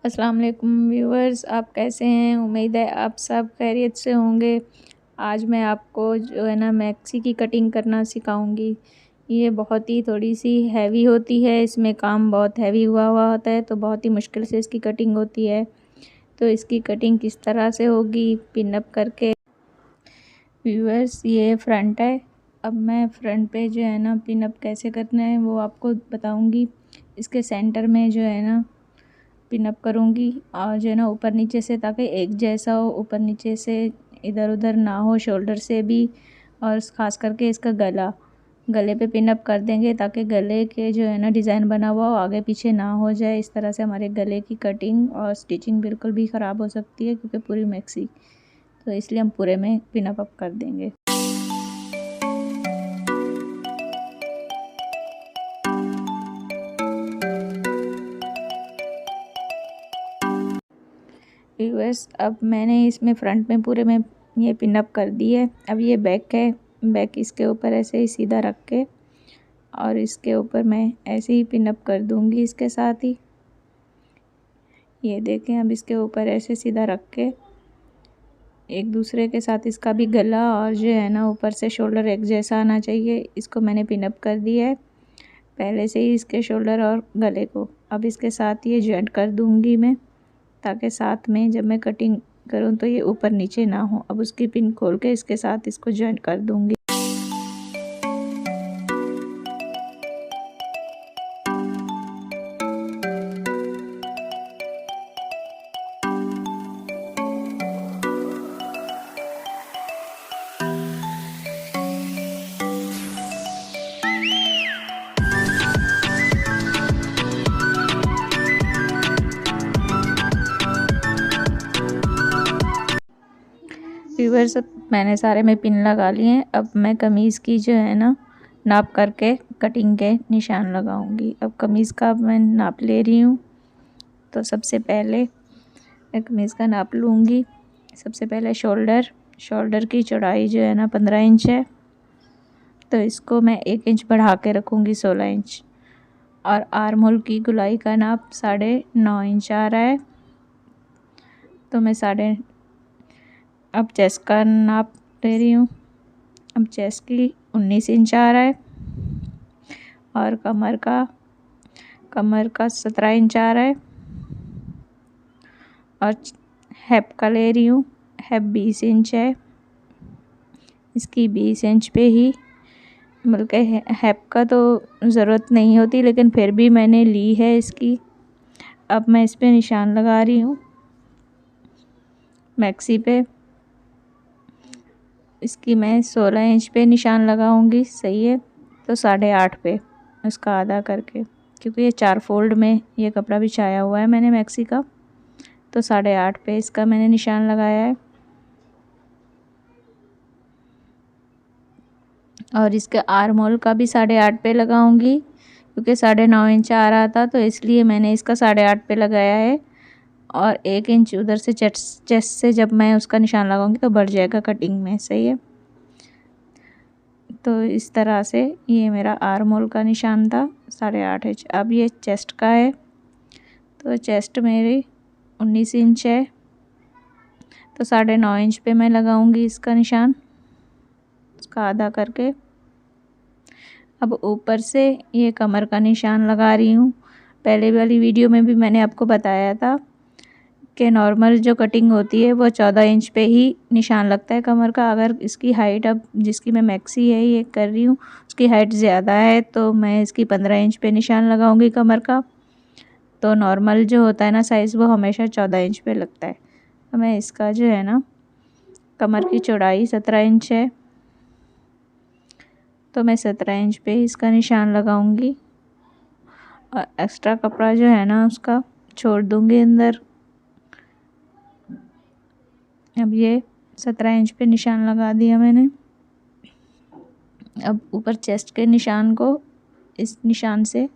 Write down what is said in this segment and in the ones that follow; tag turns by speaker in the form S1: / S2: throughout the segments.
S1: अस्सलाम वालेकुम व्यूअर्स, आप कैसे हैं? उम्मीद है आप सब खैरियत से होंगे। आज मैं आपको जो है ना मैक्सी की कटिंग करना सिखाऊंगी। ये बहुत ही थोड़ी सी हैवी होती है, इसमें काम बहुत हैवी हुआ हुआ होता है, तो बहुत ही मुश्किल से इसकी कटिंग होती है। तो इसकी कटिंग किस तरह से होगी पिन अप करके। व्यूअर्स, ये फ्रंट है। अब मैं फ्रंट पे जो है ना पिन अप कैसे करना है वो आपको बताऊंगी। इसके सेंटर में जो है ना पिन अप करूँगी और जो है ना ऊपर नीचे से, ताकि एक जैसा हो, ऊपर नीचे से इधर उधर ना हो, शोल्डर से भी। और ख़ास करके इसका गले पे पिन अप कर देंगे ताकि गले के जो है ना डिज़ाइन बना हुआ हो आगे पीछे ना हो जाए। इस तरह से हमारे गले की कटिंग और स्टिचिंग बिल्कुल भी ख़राब हो सकती है, क्योंकि पूरी मैक्सी, तो इसलिए हम पूरे में पिन अप कर देंगे। व्यूअर्स, अब मैंने इसमें फ्रंट में पूरे में ये पिन अप कर दी है। अब ये बैक है। बैक इसके ऊपर ऐसे ही सीधा रख के और इसके ऊपर मैं ऐसे ही पिन अप कर दूंगी इसके साथ ही। ये देखें, अब इसके ऊपर ऐसे सीधा रख के एक दूसरे के साथ इसका भी गला और जो है ना ऊपर से शोल्डर एक जैसा आना चाहिए, इसको मैंने पिन अप कर दिया है पहले से ही, इसके शोल्डर और गले को। अब इसके साथ ये जॉइंट कर दूंगी मैं, ताकि साथ में जब मैं कटिंग करूँ तो ये ऊपर नीचे ना हो। अब उसकी पिन खोल के इसके साथ इसको जॉइंट कर दूंगी। व्यूअर्स, मैंने सारे में पिन लगा लिए हैं। अब मैं कमीज़ की जो है ना नाप करके कटिंग के निशान लगाऊंगी। अब कमीज़ का मैं नाप ले रही हूँ। तो सबसे पहले मैं कमीज़ का नाप लूँगी। सबसे पहले शोल्डर की चौड़ाई जो है ना 15 इंच है, तो इसको मैं 1 इंच बढ़ा के रखूँगी 16 इंच। और आर्म होल की गुलाई का नाप 9.5 इंच आ रहा है, तो मैं अब चेस्ट का नाप ले रही हूँ। अब चेस्ट की 19 इंच आ रहा है और कमर का 17 इंच आ रहा है। और हेप का ले रही हूँ, हेप 20 इंच है, इसकी 20 इंच पे ही, बल्कि हेप का तो ज़रूरत नहीं होती, लेकिन फिर भी मैंने ली है इसकी। अब मैं इस पे निशान लगा रही हूँ मैक्सी पे। इसकी मैं 16 इंच पे निशान लगाऊंगी, सही है। तो 8.5 पे उसका आधा करके, क्योंकि ये 4 फोल्ड में ये कपड़ा बिछाया हुआ है मैंने मैक्सी का, तो 8.5 पे इसका मैंने निशान लगाया है। और इसके आर्म होल का भी 8.5 पे लगाऊंगी, क्योंकि 9.5 इंच आ रहा था, तो इसलिए मैंने इसका 8.5 पे लगाया है। और 1 इंच उधर से चेस्ट से जब मैं उसका निशान लगाऊंगी तो बढ़ जाएगा कटिंग में, सही है। तो इस तरह से ये मेरा आर्म होल का निशान था 8.5 इंच। अब ये चेस्ट का है, तो चेस्ट मेरी 19 इंच है, तो 9.5 इंच पे मैं लगाऊंगी इसका निशान, उसका आधा करके। अब ऊपर से ये कमर का निशान लगा रही हूँ। पहले वाली वीडियो में भी मैंने आपको बताया था कि नॉर्मल जो कटिंग होती है वो 14 इंच पे ही निशान लगता है कमर का। अगर इसकी हाइट, अब जिसकी मैं मैक्सी है ये कर रही हूँ, उसकी हाइट ज़्यादा है, तो मैं इसकी 15 इंच पे निशान लगाऊंगी कमर का। तो नॉर्मल जो होता है ना साइज़, वो हमेशा 14 इंच पे लगता है। तो मैं इसका जो है ना कमर की चौड़ाई 17 इंच है, तो मैं 17 इंच पे इसका निशान लगाऊंगी। और एक्स्ट्रा कपड़ा जो है ना उसका छोड़ दूंगी अंदर। अब ये 17 इंच पे निशान लगा दिया मैंने। अब ऊपर चेस्ट के निशान को इस निशान से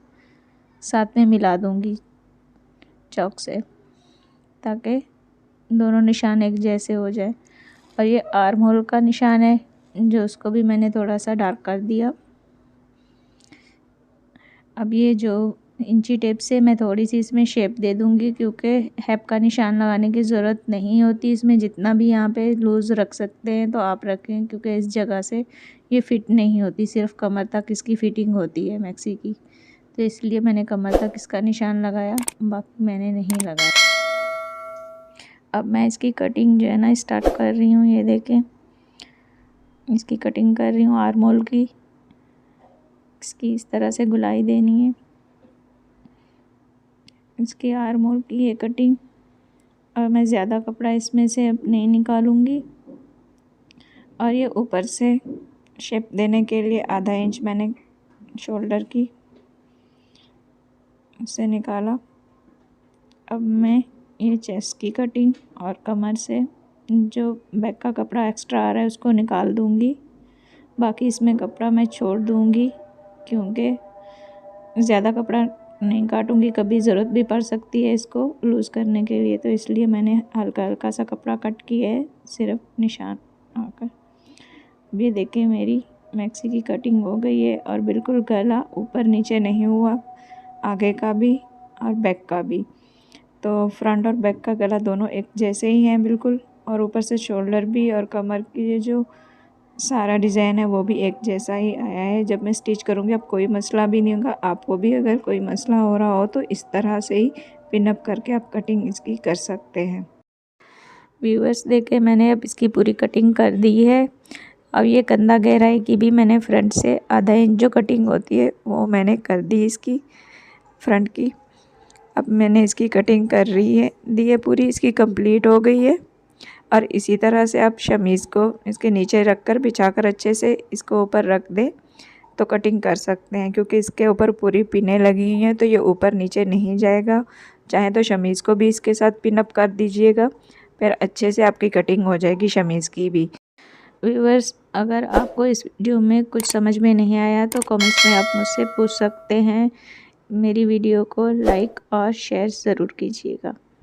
S1: साथ में मिला दूंगी चौक से, ताकि दोनों निशान एक जैसे हो जाए। और ये आर्म होल का निशान है, जो उसको भी मैंने थोड़ा सा डार्क कर दिया। अब ये जो इंची टेप से मैं थोड़ी सी इसमें शेप दे दूँगी, क्योंकि हैप का निशान लगाने की ज़रूरत नहीं होती इसमें। जितना भी यहाँ पे लूज़ रख सकते हैं तो आप रखें, क्योंकि इस जगह से ये फिट नहीं होती, सिर्फ कमर तक इसकी फ़िटिंग होती है मैक्सी की। तो इसलिए मैंने कमर तक इसका निशान लगाया, बाकी मैंने नहीं लगाया। अब मैं इसकी कटिंग जो है ना स्टार्ट कर रही हूँ। ये देखें, इसकी कटिंग कर रही हूँ आर्म होल की। इसकी इस तरह से गुलाई देनी है, इसकी आर्म होल की ये कटिंग। और मैं ज़्यादा कपड़ा इसमें से अब नहीं निकालूंगी। और ये ऊपर से शेप देने के लिए आधा इंच मैंने शोल्डर की से निकाला। अब मैं ये चेस्ट की कटिंग और कमर से जो बैक का कपड़ा एक्स्ट्रा आ रहा है उसको निकाल दूंगी। बाकी इसमें कपड़ा मैं छोड़ दूंगी, क्योंकि ज़्यादा कपड़ा नहीं काटूंगी, कभी ज़रूरत भी पड़ सकती है इसको लूज़ करने के लिए। तो इसलिए मैंने हल्का हल्का सा कपड़ा कट किया है, सिर्फ निशान आकर। ये देखें, मेरी मैक्सी की कटिंग हो गई है और बिल्कुल गला ऊपर नीचे नहीं हुआ, आगे का भी और बैक का भी। तो फ्रंट और बैक का गला दोनों एक जैसे ही हैं बिल्कुल, और ऊपर से शोल्डर भी और कमर की ये जो सारा डिज़ाइन है वो भी एक जैसा ही आया है। जब मैं स्टिच करूँगी अब कोई मसला भी नहीं होगा। आपको भी अगर कोई मसला हो रहा हो तो इस तरह से ही पिनअप करके आप कटिंग इसकी कर सकते हैं। व्यूअर्स देखें, मैंने अब इसकी पूरी कटिंग कर दी है। अब ये कंधा गहराई की भी मैंने फ्रंट से आधा इंच जो कटिंग होती है वो मैंने कर दी इसकी फ्रंट की। अब मैंने इसकी कटिंग कर रही है दी है, पूरी इसकी कंप्लीट हो गई है। और इसी तरह से आप शमीज़ को इसके नीचे रख कर बिछाकर अच्छे से इसको ऊपर रख दें तो कटिंग कर सकते हैं, क्योंकि इसके ऊपर पूरी पिनें लगी हुई हैं तो ये ऊपर नीचे नहीं जाएगा। चाहे तो शमीज़ को भी इसके साथ पिनअप कर दीजिएगा, फिर अच्छे से आपकी कटिंग हो जाएगी शमीज़ की भी। व्यूअर्स, अगर आपको इस वीडियो में कुछ समझ में नहीं आया तो कमेंट्स में आप मुझसे पूछ सकते हैं। मेरी वीडियो को लाइक और शेयर ज़रूर कीजिएगा।